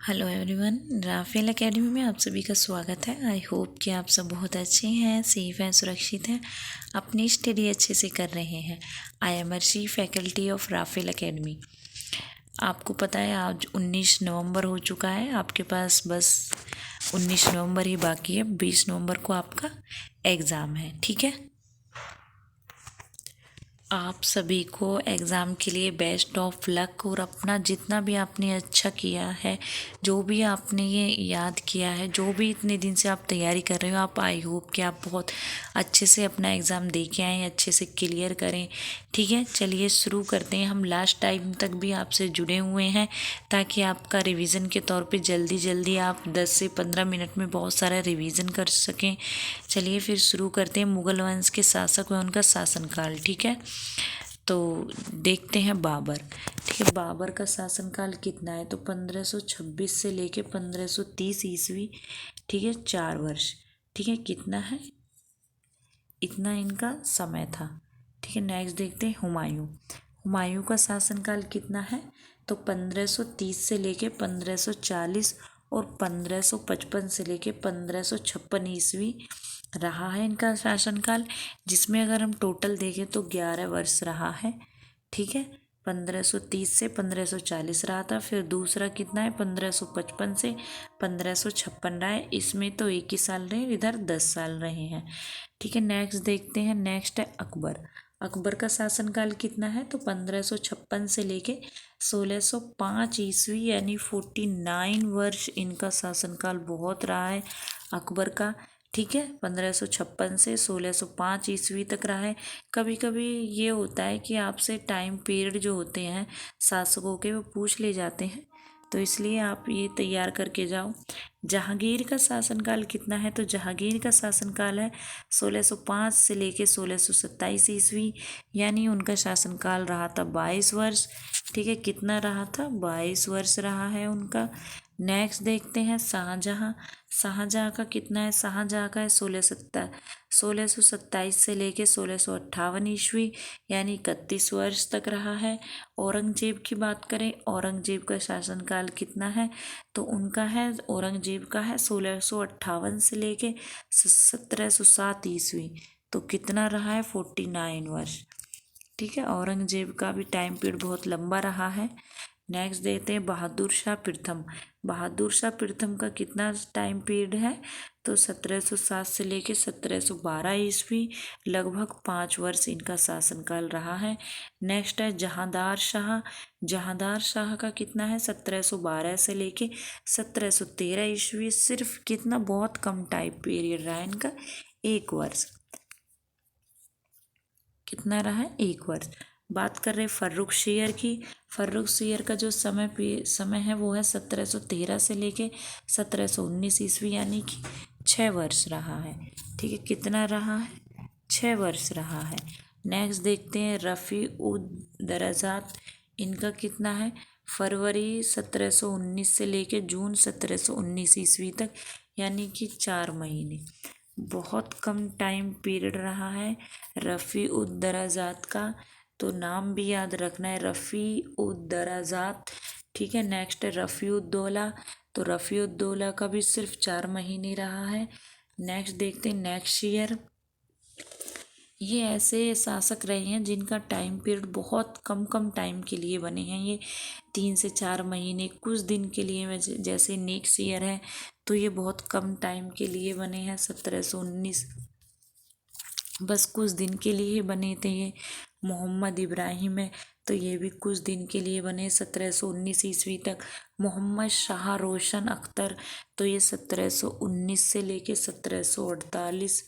Hello everyone, Rafale academy में आप सभी का स्वागत है। आई होप कि आप सब बहुत अच्छे हैं, सेफ हैं, सुरक्षित हैं, अपनी स्टडी अच्छे से कर रहे हैं। I am Arshi, faculty of Rafale academy. आपको पता है आज 19 नवंबर हो चुका है। आपके पास बस 19 नवंबर ही बाकी है। 20 नवंबर को आपका एग्ज़ाम है, ठीक है। आप सभी को एग्ज़ाम के लिए बेस्ट ऑफ लक। और अपना जितना भी आपने अच्छा किया है, जो भी आपने ये याद किया है, जो भी इतने दिन से आप तैयारी कर रहे हो, आप आई होप कि आप बहुत अच्छे से अपना एग्ज़ाम दे के आएँ, अच्छे से क्लियर करें, ठीक है। चलिए शुरू करते हैं। हम लास्ट टाइम तक भी आपसे जुड़े हुए हैं ताकि आपका रिवीजन के तौर पे जल्दी जल्दी आप 10 से 15 मिनट में बहुत सारा रिवीजन कर सकें। चलिए फिर शुरू करते हैं। मुगल वंश के शासक व उनका शासनकाल, ठीक है। तो देखते हैं बाबर, ठीक है। बाबर का शासनकाल कितना है? तो 1526 से लेके 1530 ईस्वी, ठीक है, 4 वर्ष, ठीक है। कितना है? इतना इनका समय था, ठीक है। नेक्स्ट देखते हैं हुमायूं। हुमायूं का शासनकाल कितना है? तो 1530 से लेके 1540 और 1555 से लेके 1556 ईस्वी रहा है इनका शासनकाल, जिसमें अगर हम टोटल देखें तो 11 वर्ष रहा है, ठीक है। 1530 से 1540 रहा था। फिर दूसरा कितना है? 1555 से 1556 रहा है। इसमें तो एक ही साल रहे, इधर 10 साल रहे हैं, ठीक है। नेक्स्ट देखते हैं। नेक्स्ट है अकबर। अकबर का शासनकाल कितना है? तो 1556 से लेके 1605 ईस्वी, यानी 49 वर्ष इनका शासनकाल बहुत रहा है अकबर का, ठीक है। 1556 से 1605 ईस्वी तक रहा है। कभी कभी ये होता है कि आपसे टाइम पीरियड जो होते हैं शासकों के, वो पूछ ले जाते हैं, तो इसलिए आप ये तैयार करके जाओ। जहांगीर का शासनकाल कितना है? तो जहांगीर का शासनकाल है 1605 से लेके 1627 ईस्वी, यानी उनका शासनकाल रहा था 22 वर्ष, ठीक है। कितना रहा था? 22 वर्ष रहा है उनका। नेक्स्ट देखते हैं शाहजहाँ। शाहजहाँ का कितना है? शाहजहाँ का है 1627 से लेके 1658 ईस्वी, यानी 31 वर्ष तक रहा है। औरंगजेब की बात करें, औरंगजेब का शासनकाल कितना है? तो उनका है, औरंगजेब का है 1658 से लेके 1707 ईस्वी, तो कितना रहा है? 49 वर्ष, ठीक है। औरंगजेब का भी टाइम पीरियड बहुत लंबा रहा है। नेक्स्ट देखते हैं बहादुर शाह प्रथम। बहादुर शाह प्रथम का कितना टाइम पीरियड है? तो 1707 से लेके 1712 ईस्वी, लगभग 5 वर्ष इनका शासनकाल रहा है। नेक्स्ट है जहांदार शाह। जहांदार शाह का कितना है? 1712 से लेके 1713 ईस्वी, सिर्फ कितना, बहुत कम टाइम पीरियड रहा है इनका, 1 वर्ष। कितना रहा है? 1 वर्ष। बात कर रहे फर्रुख शेर की। फर्रुख शेर का जो समय है वो है 1713 से लेके 1719 ईस्वी, यानी कि 6 वर्ष रहा है, ठीक है। कितना रहा है? 6 वर्ष रहा है। नेक्स्ट देखते हैं रफ़ी उद दराजात। इनका कितना है? फरवरी 1719 से लेके जून 1719 ईस्वी तक, यानी कि 4 महीने, बहुत कम टाइम पीरियड रहा है रफ़ी उद दराजात का। तो नाम भी याद रखना है, रफ़ी उद दराजात, ठीक है। नेक्स्ट है रफ़ी उद दौला। तो रफ़ी उद दौला का भी सिर्फ 4 महीने रहा है। नेक्स्ट देखते हैं नेक्स्ट ईयर। ये ऐसे शासक रहे हैं जिनका टाइम पीरियड बहुत कम कम टाइम के लिए बने हैं। ये 3 से 4 महीने, कुछ दिन के लिए, जैसे नेक्स्ट ईयर है, तो ये बहुत कम टाइम के लिए बने हैं। 1719, बस कुछ दिन के लिए ही बने थे ये। मोहम्मद इब्राहिम है, तो ये भी कुछ दिन के लिए बने 1719 ईस्वी तक। मोहम्मद शाह रोशन अख्तर, तो ये 1719 से लेके 1748,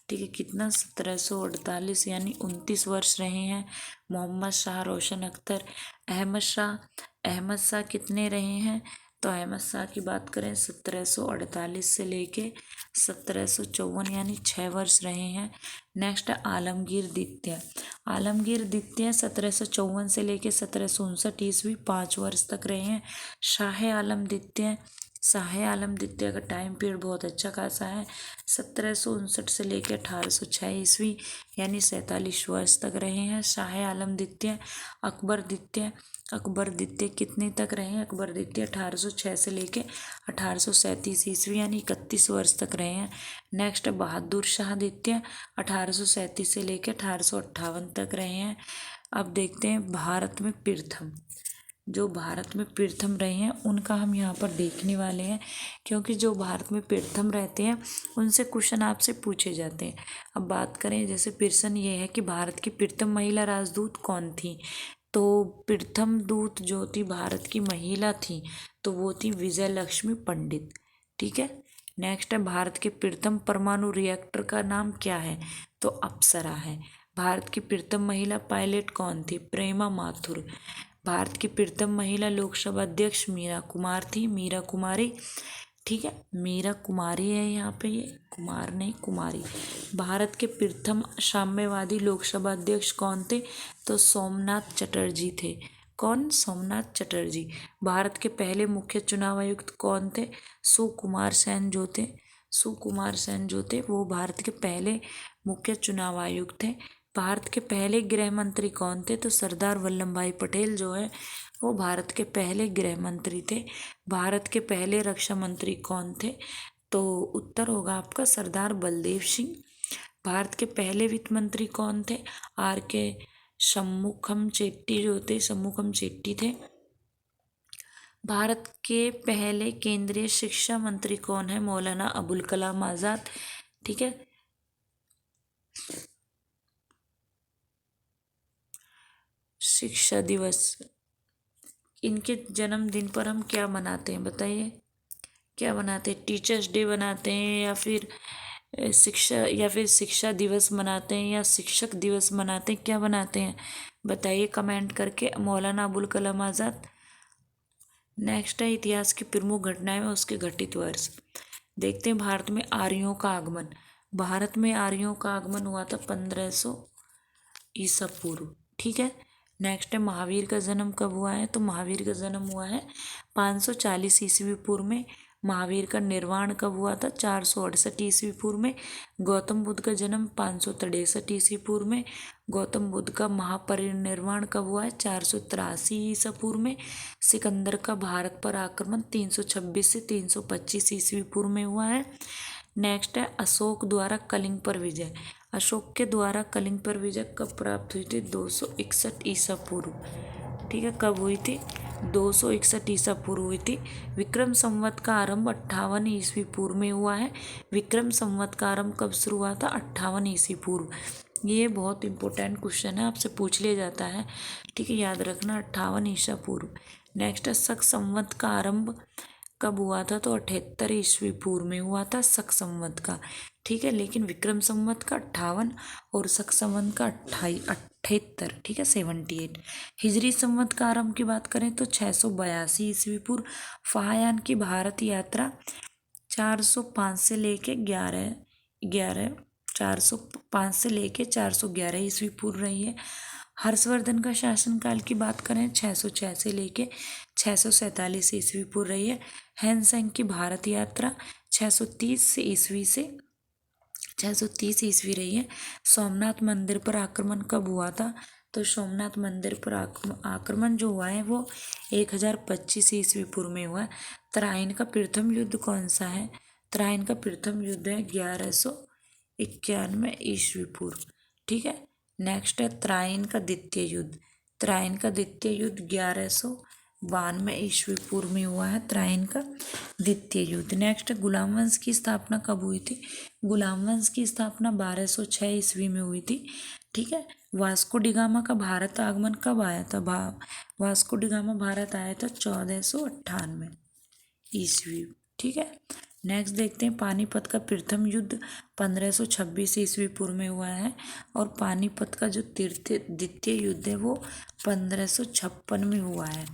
ठीक है। कितना? 1748, यानी 29 वर्ष रहे हैं मोहम्मद शाह रोशन अख्तर। अहमद शाह। अहमद शाह कितने रहे हैं? तो अहमद शाह की बात करें 1748 से लेके 1754, यानी 6 वर्ष रहे हैं। नेक्स्ट है आलमगीर द्वितीय। आलमगीर द्वितीय 1754 से लेके 1759 ईस्वी, 5 वर्ष तक रहे हैं। शाह आलम द्वितीय शाह आलम द्वितीय का टाइम पीरियड बहुत अच्छा खासा है, 1759 से लेकर 1806 ईस्वी, यानी 47 वर्ष तक रहे हैं शाह आलम द्वितीय। अकबर द्वितीय कितने तक रहे हैं? अकबर द्वितीय 1806 से लेकर 1837 ईस्वी, यानी 31 वर्ष तक रहे हैं। नेक्स्ट बहादुर शाह द्वितीय 1837 से लेकर 1858 तक रहे हैं। अब देखते हैं भारत में प्रथम, जो भारत में प्रथम रहे हैं उनका हम यहाँ पर देखने वाले हैं, क्योंकि जो भारत में प्रथम रहते हैं उनसे क्वेश्चन आपसे पूछे जाते हैं। अब बात करें, जैसे प्रश्न ये है कि भारत की प्रथम महिला राजदूत कौन थी, तो प्रथम दूत जो थी भारत की महिला थी तो वो थी विजय लक्ष्मी पंडित। ठीक है। नेक्स्ट है, भारत के प्रथम परमाणु रिएक्टर का नाम क्या है, तो अप्सरा है। भारत की प्रथम महिला पायलट कौन थी, प्रेमा माथुर। भारत की प्रथम महिला लोकसभा अध्यक्ष मीरा कुमार थी, मीरा कुमारी। ठीक है, मीरा कुमारी है यहाँ पे, ये कुमार नहीं कुमारी। भारत के प्रथम साम्यवादी लोकसभा अध्यक्ष कौन थे, तो सोमनाथ चटर्जी थे। कौन? सोमनाथ चटर्जी। भारत के पहले मुख्य चुनाव आयुक्त कौन थे, सुकुमार सेन जो थे। सुकुमार सेन जो थे वो भारत के पहले मुख्य चुनाव आयुक्त थे। भारत के पहले गृह मंत्री कौन थे, तो सरदार वल्लभ भाई पटेल जो है वो भारत के पहले गृह मंत्री थे। भारत के पहले रक्षा मंत्री कौन थे, तो उत्तर होगा आपका सरदार बलदेव सिंह। भारत के पहले वित्त मंत्री कौन थे, आर के शम्मुखम चेट्टी जो थे, शम्मुखम चेट्टी थे। भारत के पहले केंद्रीय शिक्षा मंत्री कौन है, मौलाना अबुल कलाम आज़ाद। ठीक है। शिक्षा दिवस, इनके जन्मदिन पर हम क्या मनाते हैं बताइए, क्या बनाते हैं? टीचर्स डे बनाते हैं या फिर शिक्षा दिवस मनाते हैं या शिक्षक दिवस मनाते हैं, क्या बनाते हैं बताइए कमेंट करके। मौलाना अबुल कलाम आज़ाद। नेक्स्ट है, इतिहास की प्रमुख घटनाएं व उसके घटित वर्ष। देखते हैं, भारत में आर्यों का आगमन। भारत में आर्यों का आगमन हुआ था 1500 ईसा पूर्व। ठीक है। नेक्स्ट है, महावीर का जन्म कब हुआ है, तो महावीर का जन्म हुआ है 540 ईस्वी पूर्व में। महावीर का निर्वाण कब हुआ था, 468 ईस्वी पूर्व में। गौतम बुद्ध का जन्म 563 ईस्वी पूर्व में। गौतम बुद्ध का महापरिनिर्वाण कब हुआ है, 483 ईसा पूर्व में। सिकंदर का भारत पर आक्रमण 326 से 325 ईस्वी पूर्व में हुआ है। नेक्स्ट है, अशोक द्वारा कलिंग पर विजय। अशोक के द्वारा कलिंग पर विजय कब प्राप्त हुई थी, 261 ईसा पूर्व। ठीक है, कब हुई थी, 261 ईसा पूर्व हुई थी। विक्रम संवत का आरंभ 58 ईस्वी पूर्व में हुआ है। विक्रम संवत का आरंभ कब शुरू हुआ था, 58 ईस्वी पूर्व। ये बहुत इंपॉर्टेंट क्वेश्चन है, आपसे पूछ लिया जाता है। ठीक है, याद रखना, 58 ईसा पूर्व। नेक्स्ट है, शक संवत का आरंभ कब हुआ था, तो 78 ईस्वी पूर्व में हुआ था शक संवत का। ठीक है, लेकिन विक्रम संवत का 58 और शक संवत का 78। ठीक है, 78। हिजरी संवत का आरंभ की बात करें तो 682 ईस्वी पूर्व। फाहायान की भारत यात्रा 405 से लेके 405 से लेके 411 ईस्वी पूर्व रही है। हर्षवर्धन का शासनकाल की बात करें 606 से लेके 647 ईस्वी पूर्व रही है। हैनसेंग की भारत यात्रा 630 ईस्वी से 630 ईस्वी रही है। सोमनाथ मंदिर पर आक्रमण कब हुआ था, तो सोमनाथ मंदिर पर आक्रमण जो हुआ है वो 1025 ईस्वी पूर्व में हुआ है। तराइन का प्रथम युद्ध कौन सा है, तराइन का प्रथम युद्ध है 1191 ईस्वी पूर्व। ठीक है। नेक्स्ट है, तराइन का द्वितीय युद्ध। तराइन का द्वितीय युद्ध 1192 ईस्वी पूर्व में हुआ है, तराइन का द्वितीय युद्ध। नेक्स्ट है, गुलाम वंश की स्थापना कब हुई थी, गुलाम वंश की स्थापना 1206 ईस्वी में हुई थी। ठीक है। वास्को डिगामा का भारत आगमन कब आया था, वास्को डिगामा भारत आया था 1498 ईस्वी। ठीक है। नेक्स्ट देखते हैं, पानीपत का प्रथम युद्ध 1526 ईस्वी पूर्व में हुआ है और पानीपत का जो द्वितीय युद्ध है वो 1556 में हुआ है।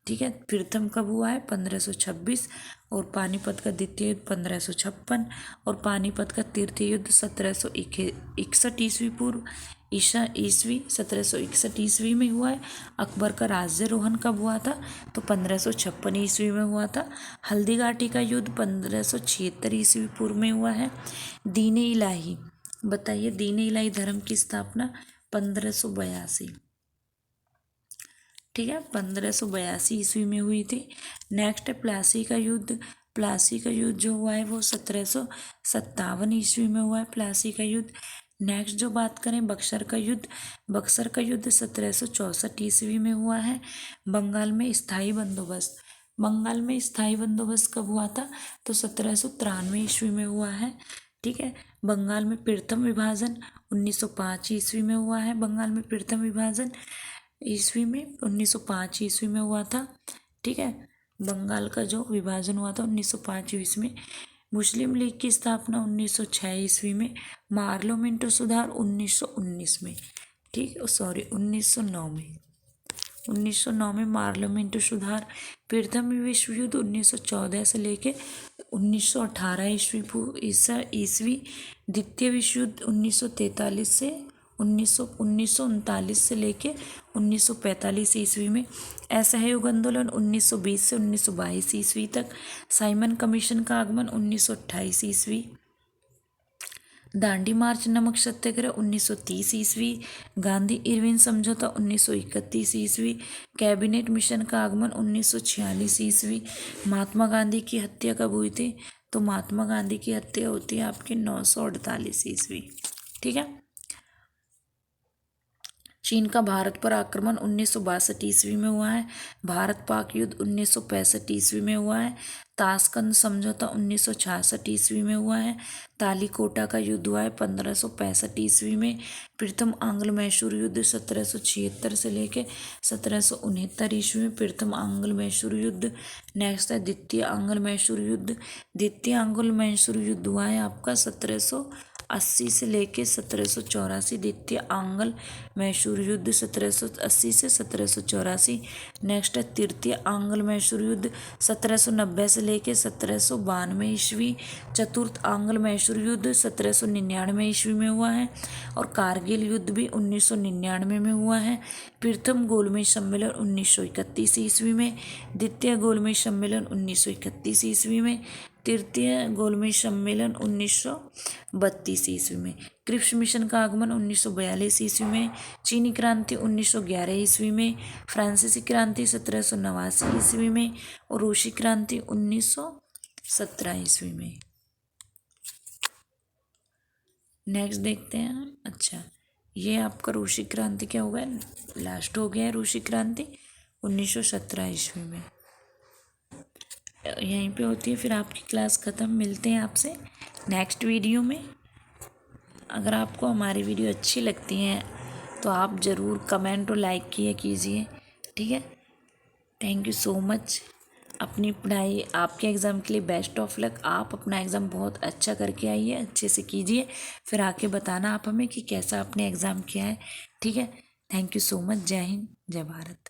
ठीक है। प्रथम कब हुआ है? 1526। और पानीपत का द्वितीय युद्ध 1556। और पानीपत का तृतीय युद्ध 1761 ईस्वी पूर्व ईस्वी 1761 ईस्वी में हुआ है। अकबर का राज्यारोहण कब हुआ था? तो 1556 ईस्वी में हुआ था। हल्दी घाटी का युद्ध 1576 ईस्वी पूर्व में हुआ है। दीन इलाही, बताइए, दीन इलाही धर्म की स्थापना 1582, ठीक है, 1582 ईस्वी में हुई थी। नेक्स्ट है प्लासी का युद्ध। प्लासी का युद्ध जो हुआ है वो 1757 ईस्वी में हुआ है, प्लासी का युद्ध। नेक्स्ट जो बात करें बक्सर का युद्ध, बक्सर का युद्ध 1764 ईस्वी में हुआ है। बंगाल में स्थायी बंदोबस्त, बंगाल में स्थायी बंदोबस्त कब हुआ था? तो 1793 ईस्वी में हुआ है, ठीक है। बंगाल में प्रथम विभाजन 1905 ईस्वी में हुआ है। बंगाल में प्रथम विभाजन ईस्वी में 1905 ईस्वी में हुआ था, ठीक है। बंगाल का जो विभाजन हुआ था 1905 ईस्वी में। मुस्लिम लीग की स्थापना 1906 ईस्वी में। पार्लियामेंट सुधार 1919 में, ठीक, सॉरी 1909 में, 1909 में पार्लियामेंट सुधार। प्रथम विश्व युद्ध 1914 से लेके 1918 ईस्वी। द्वितीय विश्व युद्ध 1943 से 1939 से लेके 1945 ईस्वी में। असहयोग आंदोलन 1920 से 1922 ईस्वी तक। साइमन कमीशन का आगमन 1928 ईस्वी। दांडी मार्च नमक सत्याग्रह 1930 ईस्वी। गांधी इरविन समझौता 1931 ईस्वी। कैबिनेट मिशन का आगमन 1946 ईस्वी। महात्मा गांधी की हत्या कब हुई थी? तो महात्मा गांधी की हत्या होती है आपकी 948 ईस्वी, ठीक है। चीन का भारत पर आक्रमण 1962 ईस्वी में हुआ है। भारत पाक युद्ध 1965 ईस्वी में हुआ है। ताशकंद समझौता 1966 ईस्वी में हुआ है। तालीकोटा का युद्ध हुआ है 1565 ईस्वी में। प्रथम आंग्ल मैसूर युद्ध 1776 से लेके 1769 ईस्वी में प्रथम आंग्ल मैसूर युद्ध। नेक्स्ट है द्वितीय आंग्ल मैसूर युद्ध। द्वितीय आंग्ल मैसूर युद्ध हुआ है आपका 1780 से लेके 1784। द्वितीय आंग्ल मैसूर युद्ध 1780 से 1784। नेक्स्ट है तृतीय आंग्ल मैसूर युद्ध 1790 से लेके 1792 ईस्वी। चतुर्थ आंग्ल मैसूर युद्ध 1799 ईस्वी में हुआ है। और कारगिल युद्ध भी 1999 में हुआ है। प्रथम गोलमेज सम्मेलन 1931 ईस्वी में। द्वितीय गोलमेज सम्मेलन 1931 ईस्वी में। तृतीय गोलमेज सम्मेलन 1932 ईस्वी में। क्रिप्स मिशन का आगमन 1942 ईस्वी में। चीनी क्रांति 1911 ईस्वी में। फ्रांसीसी क्रांति 1789 ईस्वी में। और रूसी क्रांति 1917 ईस्वी में। नेक्स्ट देखते हैं। अच्छा, ये आपका रूसी क्रांति क्या हो गया, लास्ट हो गया है रूसी क्रांति 1917 ईस्वी में। यहीं पे होती है फिर आपकी क्लास ख़त्म। मिलते हैं आपसे नेक्स्ट वीडियो में। अगर आपको हमारी वीडियो अच्छी लगती हैं तो आप ज़रूर कमेंट और लाइक किया कीजिए, ठीक है। Thank you so much. अपनी पढ़ाई, आपके एग्ज़ाम के लिए बेस्ट ऑफ लक। आप अपना एग्ज़ाम बहुत अच्छा करके आइए, अच्छे से कीजिए, फिर आके बताना आप हमें कि कैसा आपने एग्ज़ाम किया है, ठीक है। Thank you so much. जय हिंद, जय भारत।